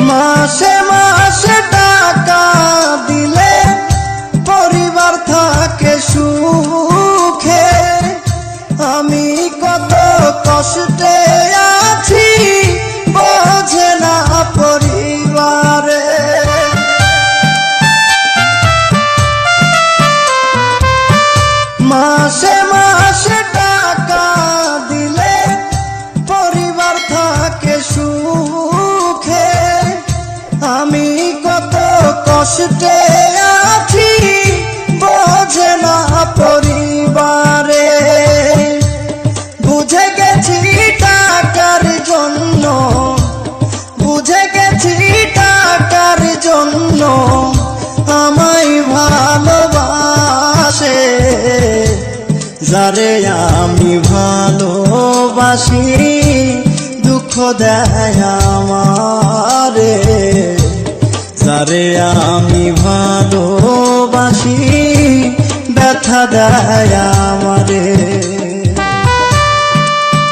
মাসে মাসে টাকা দিলে পরিবার থাকে সুখে, আমি কত কষ্টে আছি বোঝে না পরিবারে। মাসে মাসে টাকা দিলে পরিবার থাকে সুখে, আমি কত কষ্টে আছি বোঝে না পরিবারে। বুঝে গেছি টাকার জন্য, বুঝে গেছি টাকার জন্য আমায় ভালোবাসে, যারে আমি ভালোবাসি দুঃখ দেয় আমারে, যারে আমি ভালোবাসি ব্যথা দেয় আমারে।